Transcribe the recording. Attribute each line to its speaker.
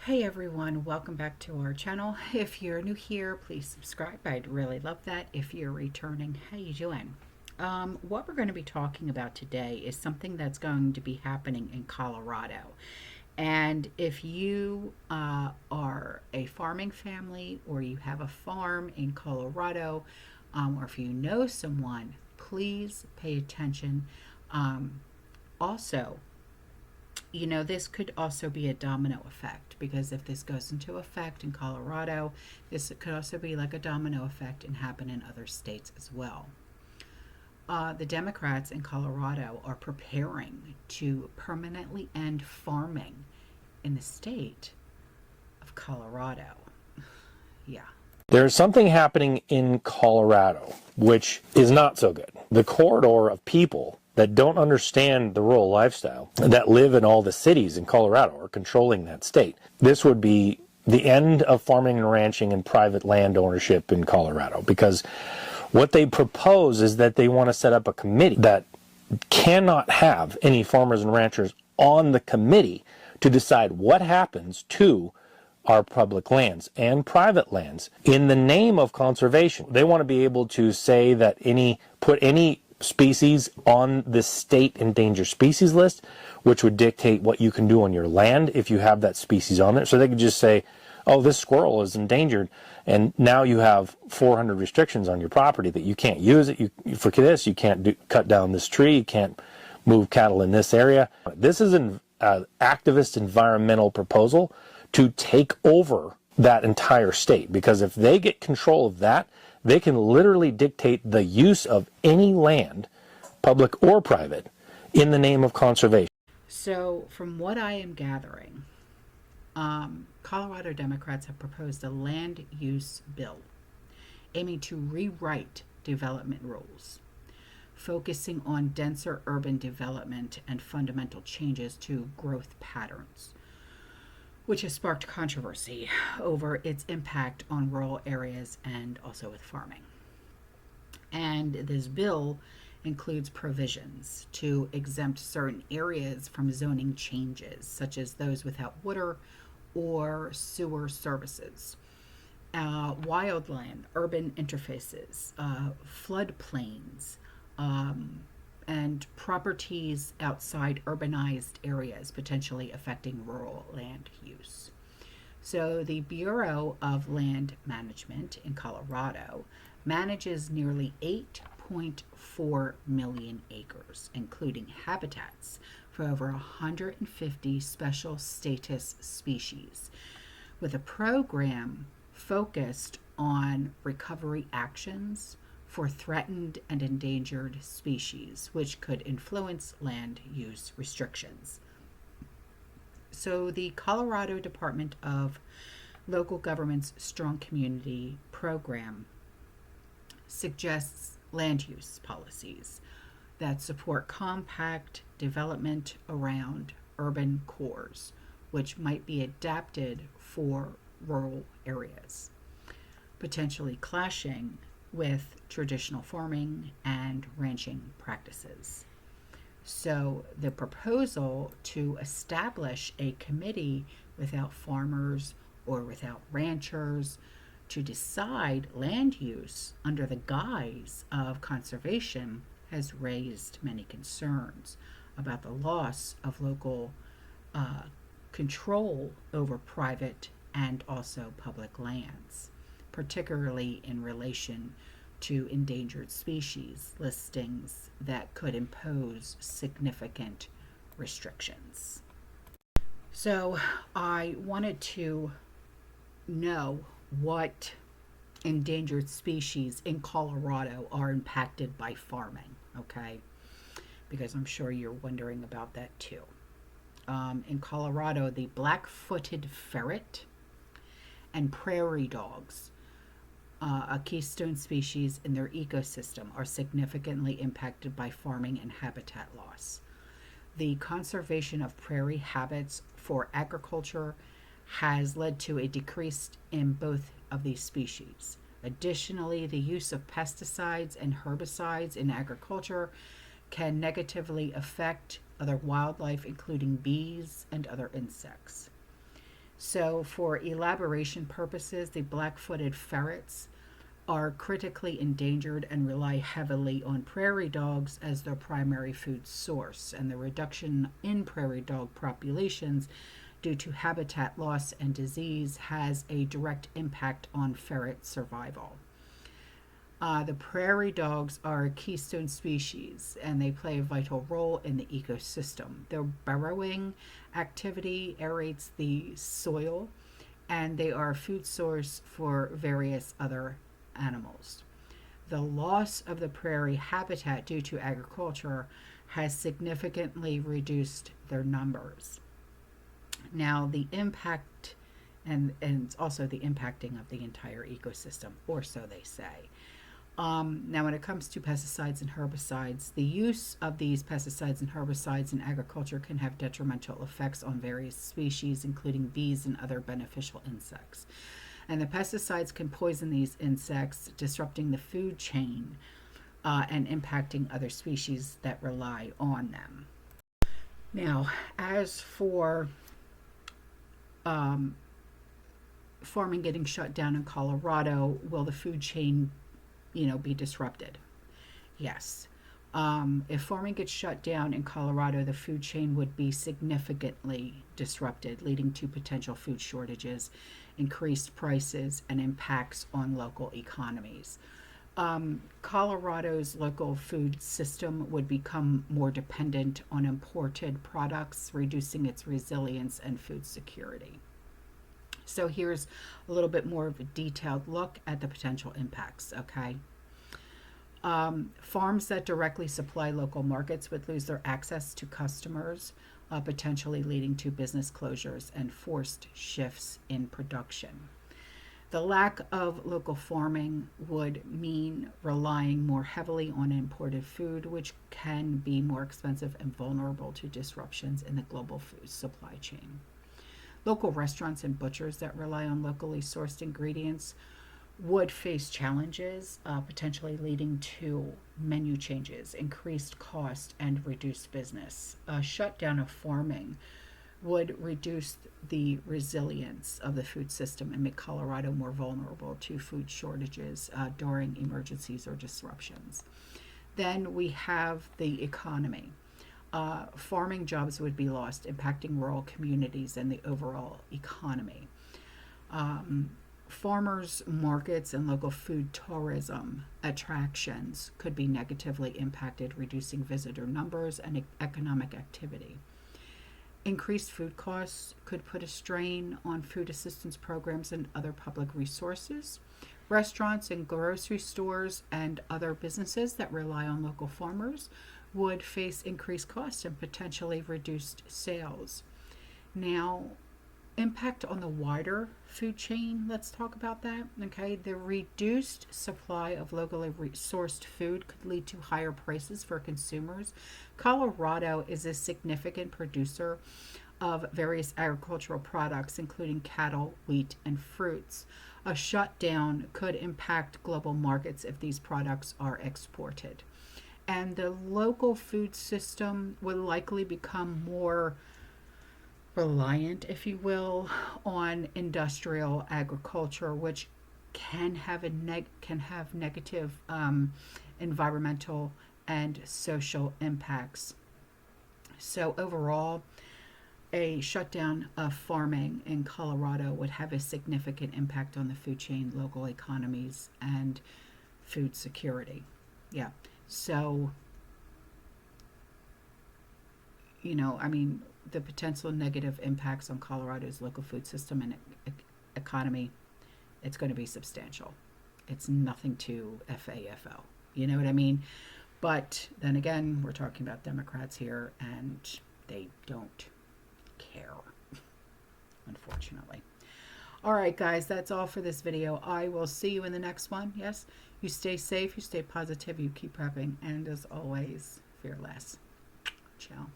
Speaker 1: Hey everyone, welcome back to our channel. If you're new here, please subscribe. I'd really love that. If you're returning, how you doing? What we're going to be talking about today is something that's going to be happening in Colorado. And if you are a farming family or you have a farm in Colorado, or if you know someone, please pay attention. Also, this could also be a domino effect because if this goes into effect in Colorado, this could also be like a domino effect and happen in other states as well. The Democrats in Colorado are preparing to permanently end farming in the state of Colorado. Yeah.
Speaker 2: There's something happening in Colorado which is not so good. The corridor of people that don't understand the rural lifestyle that live in all the cities in Colorado are controlling that state. This would be the end of farming and ranching and private land ownership in Colorado, because what they propose is that they want to set up a committee that cannot have any farmers and ranchers on the committee to decide what happens to our public lands and private lands in the name of conservation. They want to be able to say that put any species on the state endangered species list, which would dictate what you can do on your land if you have that species on there. So they could just say, oh, this squirrel is endangered, and now you have 400 restrictions on your property that you can't use it. For this, you can't cut down this tree, you can't move cattle in this area. This is an activist environmental proposal to take over that entire state, because if they get control of that, they can literally dictate the use of any land, public or private, in the name of conservation.
Speaker 1: So, from what I am gathering, Colorado Democrats have proposed a land use bill aiming to rewrite development rules, focusing on denser urban development and fundamental changes to growth patterns, which has sparked controversy over its impact on rural areas and also with farming. And this bill includes provisions to exempt certain areas from zoning changes, such as those without water or sewer services, wildland, urban interfaces, floodplains, and properties outside urbanized areas, potentially affecting rural land use. So, the Bureau of Land Management in Colorado manages nearly 8.4 million acres, including habitats for over 150 special status species, with a program focused on recovery actions for threatened and endangered species, which could influence land use restrictions. So, the Colorado Department of Local Government's Strong Community Program suggests land use policies that support compact development around urban cores, which might be adapted for rural areas, potentially clashing with traditional farming and ranching practices. So, the proposal to establish a committee without farmers or without ranchers to decide land use under the guise of conservation has raised many concerns about the loss of local control over private and also public lands, particularly in relation to endangered species listings that could impose significant restrictions. So, I wanted to know what endangered species in Colorado are impacted by farming, okay? Because I'm sure you're wondering about that too. In Colorado, the black footed ferret and prairie dogs, a keystone species in their ecosystem, are significantly impacted by farming and habitat loss. The conservation of prairie habits for agriculture has led to a decrease in both of these species. Additionally, the use of pesticides and herbicides in agriculture can negatively affect other wildlife, including bees and other insects. So for elaboration purposes, the black-footed ferrets are critically endangered and rely heavily on prairie dogs as their primary food source, and the reduction in prairie dog populations due to habitat loss and disease has a direct impact on ferret survival. The prairie dogs are a keystone species and they play a vital role in the ecosystem. Their burrowing activity aerates the soil and they are a food source for various other animals. The loss of the prairie habitat due to agriculture has significantly reduced their numbers. Now, the impact and also the impacting of the entire ecosystem, or so they say. Now, when it comes to pesticides and herbicides, the use of these pesticides and herbicides in agriculture can have detrimental effects on various species, including bees and other beneficial insects. And the pesticides can poison these insects, disrupting the food chain and impacting other species that rely on them. Now, as for farming getting shut down in Colorado, will the food chain be disrupted? Yes. If farming gets shut down in Colorado, the food chain would be significantly disrupted, leading to potential food shortages, increased prices, and impacts on local economies. Colorado's local food system would become more dependent on imported products, reducing its resilience and food security. So here's a little bit more of a detailed look at the potential impacts, okay? Farms that directly supply local markets would lose their access to customers, potentially leading to business closures and forced shifts in production. The lack of local farming would mean relying more heavily on imported food, which can be more expensive and vulnerable to disruptions in the global food supply chain. Local restaurants and butchers that rely on locally sourced ingredients would face challenges, potentially leading to menu changes, increased cost, and reduced business. A shutdown of farming would reduce the resilience of the food system and make Colorado more vulnerable to food shortages during emergencies or disruptions. Then we have the economy. Farming jobs would be lost, impacting rural communities and the overall economy. Farmers markets and local food tourism attractions could be negatively impacted, reducing visitor numbers and economic activity. Increased food costs could put a strain on food assistance programs and other public resources. Restaurants and grocery stores and other businesses that rely on local farmers would face increased costs and potentially reduced sales. Now, impact on the wider food chain, let's talk about that. Okay, the reduced supply of locally sourced food could lead to higher prices for consumers. Colorado is a significant producer of various agricultural products, including cattle, wheat, and fruits. A shutdown could impact global markets if these products are exported. And the local food system will likely become more reliant, if you will, on industrial agriculture, which can have negative environmental and social impacts. So overall, a shutdown of farming in Colorado would have a significant impact on the food chain, local economies, and food security. Yeah. So, the potential negative impacts on Colorado's local food system and economy, it's going to be substantial. It's nothing to FAFO. You know what I mean? But then again, we're talking about Democrats here, and they don't care, unfortunately. All right, guys, that's all for this video. I will see you in the next one. Yes, you stay safe, you stay positive, you keep prepping, and as always, fearless. Ciao.